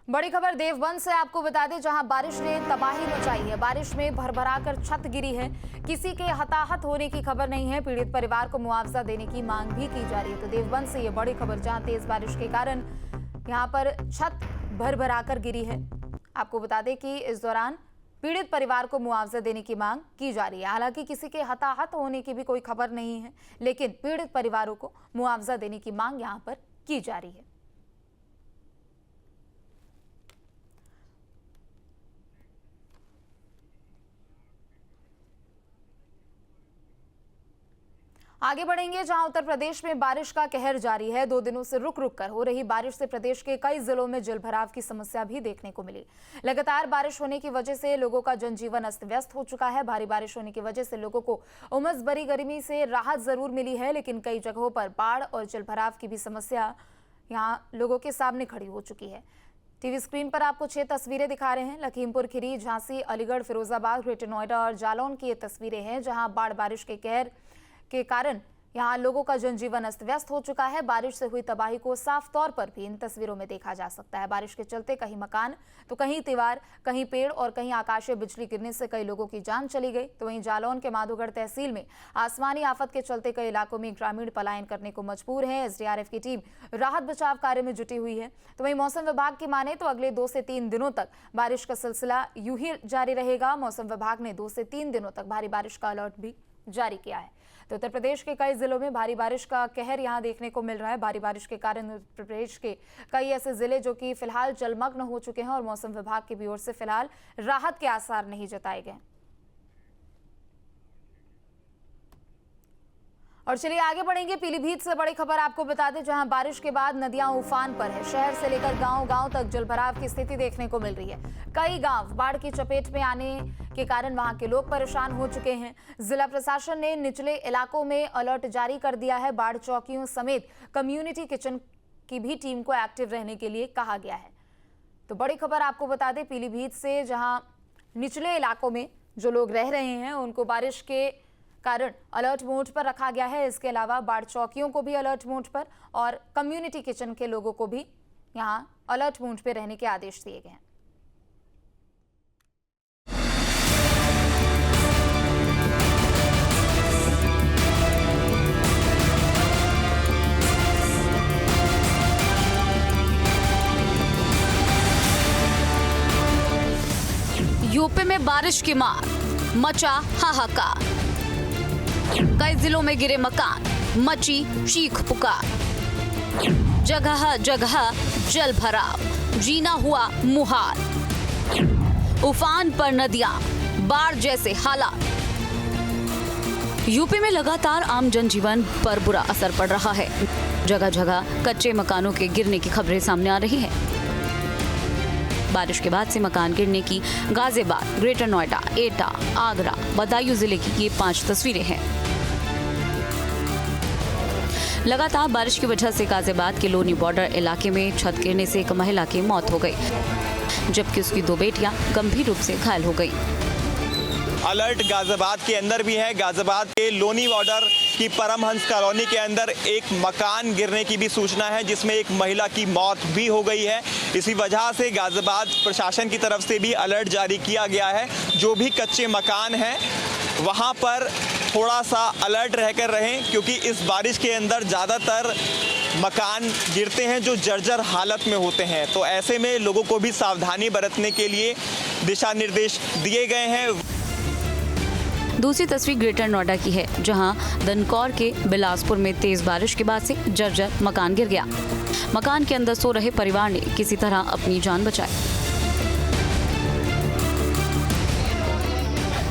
बड़ी खबर देवबंद से आपको बता दें, जहां बारिश ने तबाही मचाई है। बारिश में भरभराकर छत गिरी है। किसी के हताहत होने की खबर नहीं है। पीड़ित परिवार को मुआवजा देने की मांग भी की जा रही है। तो देवबंद से ये बड़ी खबर, जहां तेज बारिश के कारण यहां पर छत भरभराकर गिरी है। आपको बता दें कि इस दौरान पीड़ित परिवार को मुआवजा देने की मांग की जा रही है। हालांकि किसी के हताहत होने की भी कोई खबर नहीं है, लेकिन पीड़ित परिवारों को मुआवजा देने की मांग यहां पर की जा रही है। आगे बढ़ेंगे, जहां उत्तर प्रदेश में बारिश का कहर जारी है। 2 दिनों से रुक रुक कर हो रही बारिश से प्रदेश के कई जिलों में जलभराव की समस्या भी देखने को मिली। लगातार बारिश होने की वजह से लोगों का जनजीवन अस्त व्यस्त हो चुका है। भारी बारिश होने की वजह से लोगों को उमस भरी गर्मी से राहत जरूर मिली है, लेकिन कई जगहों पर बाढ़ और जलभराव की भी समस्या यहां लोगों के सामने खड़ी हो चुकी है। टीवी स्क्रीन पर आपको 6 तस्वीरें दिखा रहे हैं। लखीमपुर खीरी, झांसी, अलीगढ़, फिरोजाबाद, ग्रेटर नोएडा और जालौन की ये तस्वीरें हैं, जहां बाढ़ बारिश के कहर के कारण यहां लोगों का जनजीवन अस्त व्यस्त हो चुका है। बारिश से हुई तबाही को साफ तौर पर भी इन तस्वीरों में देखा जा सकता है। बारिश के चलते कहीं मकान, तो कहीं दीवार, कहीं पेड़ और कहीं आकाशीय बिजली गिरने से कई लोगों की जान चली गई। तो वहीं जालौन के माधोगढ़ तहसील में आसमानी आफत के चलते कई इलाकों में ग्रामीण पलायन करने को मजबूर है। एसडीआरएफ की टीम राहत बचाव कार्य में जुटी हुई है। तो वहीं मौसम विभाग की माने तो अगले 2 से 3 दिनों तक बारिश का सिलसिला यूं ही जारी रहेगा। मौसम विभाग ने 2 से 3 दिनों तक भारी बारिश का अलर्ट भी जारी किया है। तो उत्तर प्रदेश के कई जिलों में भारी बारिश का कहर यहां देखने को मिल रहा है। भारी बारिश के कारण उत्तर प्रदेश के कई ऐसे जिले जो कि फिलहाल जलमग्न हो चुके हैं और मौसम विभाग की भी ओर से फिलहाल राहत के आसार नहीं जताए गए। और चलिए आगे बढ़ेंगे, पीलीभीत से बड़ी खबर आपको बता दें, जहां बारिश के बाद नदियां उफान पर है। शहर से लेकर गांव-गांव तक जलभराव की स्थिति देखने को मिल रही है। कई गांव बाढ़ की चपेट में आने के कारण वहां के लोग परेशान हो चुके हैं। जिला प्रशासन ने निचले इलाकों में अलर्ट जारी कर दिया है। बाढ़ चौकियों समेत कम्युनिटी किचन की भी टीम को एक्टिव रहने के लिए कहा गया है। तो बड़ी खबर आपको बता दें पीलीभीत से, जहां निचले इलाकों में जो लोग रह रहे हैं उनको बारिश के कारण अलर्ट मोड पर रखा गया है। इसके अलावा बाढ़ चौकियों को भी अलर्ट मोड पर और कम्युनिटी किचन के लोगों को भी यहां अलर्ट मोड पर रहने के आदेश दिए गए हैं। यूपी में बारिश की मार, मचा हाहाकार। कई जिलों में गिरे मकान, मची चीख पुकार। जगह जगह जल भराव, जीना हुआ मुहाल। उफान पर नदियां, बाढ़ जैसे हालात। यूपी में लगातार आम जनजीवन पर बुरा असर पड़ रहा है। जगह जगह कच्चे मकानों के गिरने की खबरें सामने आ रही हैं। बारिश के बाद से मकान गिरने की गाजियाबाद, ग्रेटर नोएडा, एटा, आगरा, बदायूं जिले की ये 5 तस्वीरें हैं। लगातार बारिश की वजह से गाजियाबाद के लोनी बॉर्डर इलाके में छत गिरने से एक महिला की मौत हो गई, जबकि उसकी 2 बेटियां गंभीर रूप से घायल हो गई। अलर्ट गाजियाबाद के अंदर भी है। गाजियाबाद के लोनी बॉर्डर की परमहंस कॉलोनी के अंदर एक मकान गिरने की भी सूचना है, जिसमें एक महिला की मौत भी हो गई है। इसी वजह से गाजियाबाद प्रशासन की तरफ से भी अलर्ट जारी किया गया है। जो भी कच्चे मकान हैं वहां पर थोड़ा सा अलर्ट रहकर रहें, क्योंकि इस बारिश के अंदर ज़्यादातर मकान गिरते हैं जो जर्जर हालत में होते हैं। तो ऐसे में लोगों को भी सावधानी बरतने के लिए दिशा निर्देश दिए गए हैं। दूसरी तस्वीर ग्रेटर नोएडा की है, जहां दनकौर के बिलासपुर में तेज बारिश के बाद से जर्जर मकान गिर गया। मकान के अंदर सो रहे परिवार ने किसी तरह अपनी जान बचाई।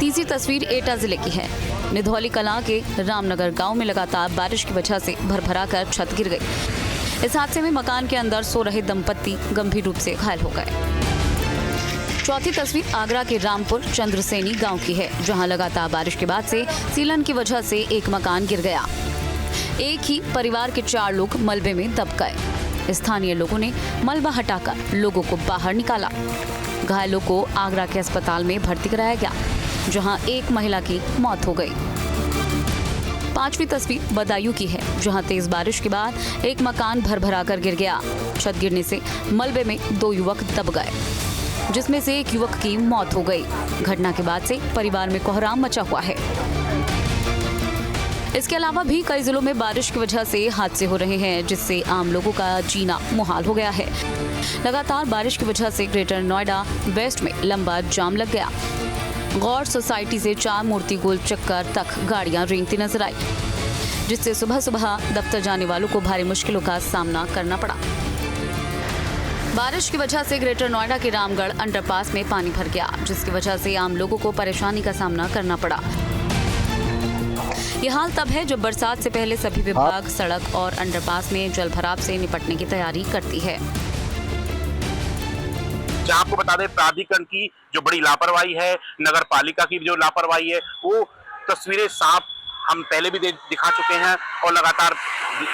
तीसरी तस्वीर एटा जिले की है। निधौली कलां के रामनगर गांव में लगातार बारिश की वजह से भरभराकर छत गिर गई। इस हादसे में मकान के अंदर सो रहे दंपत्ति गंभीर रूप से घायल हो गए। चौथी तस्वीर आगरा के रामपुर चंद्रसेनी गांव की है, जहां लगातार बारिश के बाद से सीलन की वजह से एक मकान गिर गया। एक ही परिवार के 4 लोग मलबे में दब गए। स्थानीय लोगों ने मलबा हटाकर लोगों को बाहर निकाला। घायलों को आगरा के अस्पताल में भर्ती कराया गया, जहां एक महिला की मौत हो गई। पांचवी तस्वीर बदायूं की है, जहां तेज बारिश के बाद एक मकान भरभरा कर गिर गया। छत गिरने से मलबे में 2 युवक दब गए, जिसमें से एक युवक की मौत हो गई। घटना के बाद से परिवार में कोहराम मचा हुआ है। इसके अलावा भी कई जिलों में बारिश की वजह से हादसे हो रहे हैं, जिससे आम लोगों का जीना मुहाल हो गया है। लगातार बारिश की वजह से ग्रेटर नोएडा वेस्ट में लंबा जाम लग गया। गौर सोसाइटी से 4 मूर्ति गोल चक्कर तक गाड़ियां रेंगती नजर आई, जिससे सुबह सुबह दफ्तर जाने वालों को भारी मुश्किलों का सामना करना पड़ा। बारिश की वजह से ग्रेटर नोएडा के रामगढ़ अंडरपास में पानी भर गया, जिसकी वजह से आम लोगों को परेशानी का सामना करना पड़ा। ये हाल तब है जब बरसात से पहले सभी विभाग सड़क और अंडरपास में जलभराव से निपटने की तैयारी करती है। जहाँ आपको बता दें, प्राधिकरण की जो बड़ी लापरवाही है, नगर पालिका की जो लापरवाही है, वो तस्वीरें साफ हम पहले भी दिखा चुके हैं और लगातार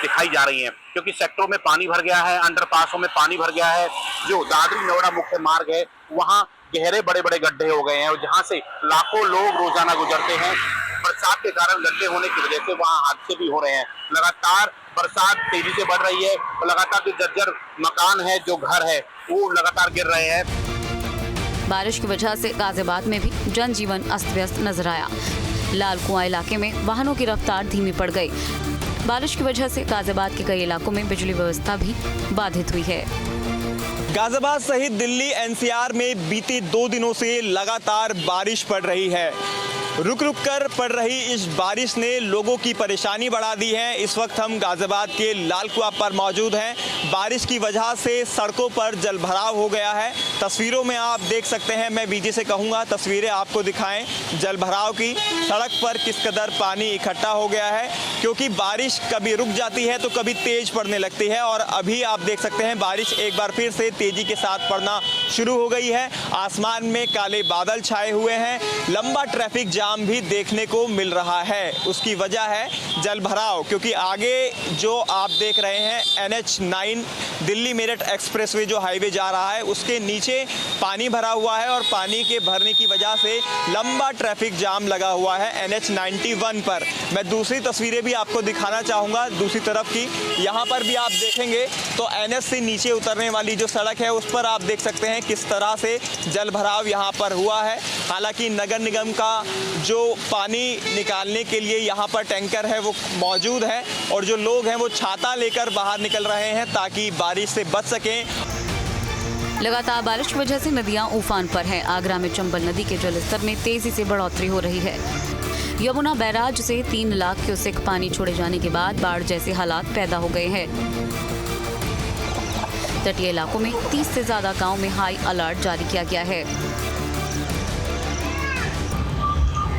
दिखाई जा रही हैं, क्योंकि सेक्टरों में पानी भर गया है, अंडरपासों में पानी भर गया है। जो दादरी नोएडा मुख्य मार्ग है, वहाँ गहरे बड़े बड़े गड्ढे हो गए हैं और जहाँ से लाखों लोग रोजाना गुजरते हैं। बरसात के कारण गड्ढे होने की वजह से वहाँ हादसे भी हो रहे हैं। लगातार बरसात तेजी से बढ़ रही है और लगातार जो जर्जर मकान है, जो घर है, वो लगातार गिर रहे हैं। बारिश की वजह से गाजियाबाद में भी जनजीवन अस्त व्यस्त नजर आया। लाल कुआं इलाके में वाहनों की रफ्तार धीमी पड़ गई। बारिश की वजह से गाजियाबाद के कई इलाकों में बिजली व्यवस्था भी बाधित हुई है। गाजियाबाद सहित दिल्ली एनसीआर में बीते 2 दिनों से लगातार बारिश पड़ रही है। रुक रुक कर पड़ रही इस बारिश ने लोगों की परेशानी बढ़ा दी है। इस वक्त हम गाजियाबाद के लाल कुआं पर मौजूद हैं। बारिश की वजह से सड़कों पर जलभराव हो गया है। तस्वीरों में आप देख सकते हैं, मैं बीजे से कहूँगा तस्वीरें आपको दिखाएं जलभराव की। सड़क पर किस कदर पानी इकट्ठा हो गया है, क्योंकि बारिश कभी रुक जाती है तो कभी तेज पड़ने लगती है और अभी आप देख सकते हैं बारिश एक बार फिर से तेजी के साथ पड़ना शुरू हो गई है। आसमान में काले बादल छाए हुए हैं। लंबा ट्रैफिक जाम भी देखने को मिल रहा है। उसकी वजह है जलभराव, क्योंकि आगे जो आप देख रहे हैं NH9 दिल्ली मेरठ एक्सप्रेसवे जो हाईवे जा रहा है, उसके नीचे पानी भरा हुआ है और पानी के भरने की वजह से लंबा ट्रैफिक जाम लगा हुआ है NH91 पर। मैं दूसरी तस्वीरें भी आपको दिखाना चाहूँगा दूसरी तरफ की। यहाँ पर भी आप देखेंगे तो NH से नीचे उतरने वाली जो सड़क है उस पर आप देख सकते हैं किस तरह से जलभराव यहाँ पर हुआ है। हालांकि नगर निगम का जो पानी निकालने के लिए यहाँ पर टैंकर है वो मौजूद है और जो लोग हैं वो छाता लेकर बाहर निकल रहे हैं ताकि बारिश से बच सकें। लगातार बारिश की वजह से नदियां उफान पर हैं। आगरा में चंबल नदी के जलस्तर में तेजी से बढ़ोतरी हो रही है। यमुना बैराज से 3 लाख क्यूसेक पानी छोड़े जाने के बाद बाढ़ जैसे हालात पैदा हो गए हैं। तटीय इलाकों में 30 से ज्यादा गांव में हाई अलर्ट जारी किया गया है।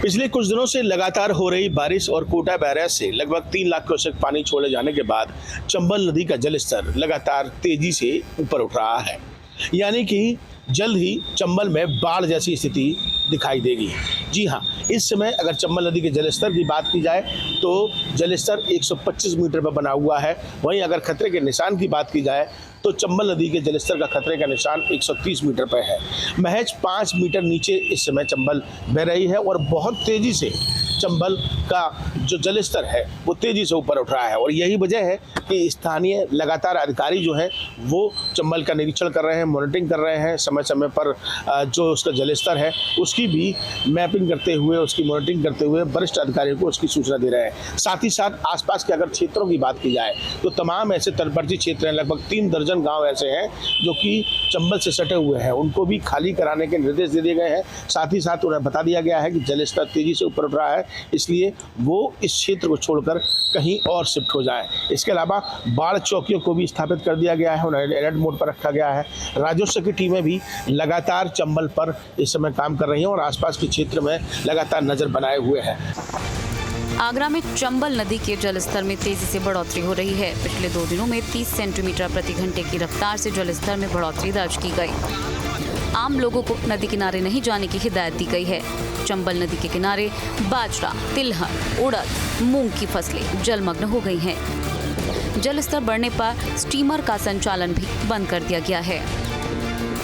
पिछले कुछ दिनों से लगातार हो रही बारिश और कोटा बैराज से लगभग 3 लाख क्यूसेक पानी छोड़े जाने के बाद चंबल नदी का जलस्तर लगातार तेजी से ऊपर उठ रहा है, यानी कि जल्द ही चंबल में बाढ़ जैसी स्थिति दिखाई देगी। जी हाँ, इस समय अगर चंबल नदी के जलस्तर की बात की जाए तो जलस्तर 125 मीटर पर बना हुआ है। वहीं अगर खतरे के निशान की बात की जाए तो चंबल नदी के जलस्तर का खतरे का निशान 130 मीटर पर है। महज 5 मीटर नीचे इस समय चंबल बह रही है और बहुत तेजी से चंबल का जो जलस्तर है वो तेजी से ऊपर उठ रहा है। और यही वजह है कि स्थानीय लगातार अधिकारी जो हैं वो चंबल का निरीक्षण कर रहे हैं, मॉनिटरिंग कर रहे हैं। समय समय पर जो उसका जलस्तर है उसकी भी मैपिंग करते हुए, उसकी मॉनिटरिंग करते हुए वरिष्ठ अधिकारियों को उसकी सूचना दे रहे हैं। साथ ही साथ आसपास के अगर क्षेत्रों की बात की जाए तो तमाम ऐसे तटवर्ती क्षेत्र हैं, लगभग 3 दर्जन गांव ऐसे हैं जो कि चंबल से सटे हुए हैं, उनको भी खाली कराने के निर्देश दे दिए गए हैं। साथ ही साथ उन्हें बता दिया गया है कि जलस्तर तेजी से ऊपर उठ रहा है, इसलिए वो इस क्षेत्र को छोड़कर कहीं और शिफ्ट हो जाएं। इसके अलावा बाढ़ चौकियों को भी स्थापित कर दिया गया है, उन्हें अलर्ट मोड पर रखा गया है। राजस्व की टीमें भी लगातार चंबल पर इस समय काम कर रही हैं और आसपास के क्षेत्र में लगातार नजर बनाए हुए हैं। आगरा में चंबल नदी के जलस्तर में तेजी से बढ़ोतरी हो रही है। पिछले 2 दिनों में 30 सेंटीमीटर प्रति घंटे की रफ्तार से जलस्तर में बढ़ोतरी दर्ज की गई। आम लोगों को नदी किनारे नहीं जाने की हिदायत दी गई है। चंबल नदी के किनारे बाजरा, तिलहन, उड़द, मूंग की फसलें जलमग्न हो गई हैं। जलस्तर बढ़ने पर स्टीमर का संचालन भी बंद कर दिया गया है।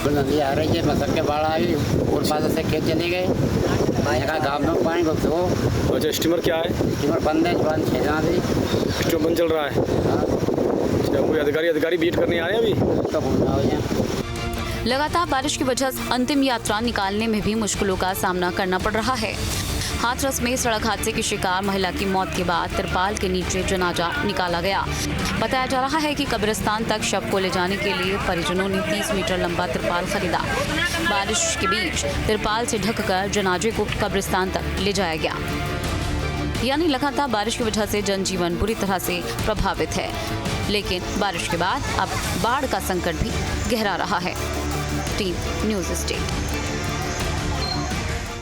नदी आ रही है, मसक के बाढ़ आई और पास से खेत चले गए। यहाँ गाँव में पानी घुस। अच्छा, स्टीमर क्या है? स्टीमर बंद है, जवान छेड़ा भी स्टीमर बंद चल रहा है। अच्छा, कोई अधिकारी बीट करने आए हैं अभी? तो होना हो जाए। लगातार बारिश की वजह से अंतिम यात्रा निकालने में भी मुश्किलों का सामना करना पड़ रहा है। हाथरस में सड़क हादसे की शिकार महिला की मौत के बाद तिरपाल के नीचे जनाजा निकाला गया। बताया जा रहा है कि कब्रिस्तान तक शव को ले जाने के लिए परिजनों ने 30 मीटर लंबा तिरपाल खरीदा। बारिश के बीच तिरपाल से ढककर जनाजे को कब्रिस्तान तक ले जाया गया। यानी लगातार बारिश की वजह से जनजीवन बुरी तरह से प्रभावित है। लेकिन बारिश के बाद अब बाढ़ का संकट भी गहरा रहा है। Team news state.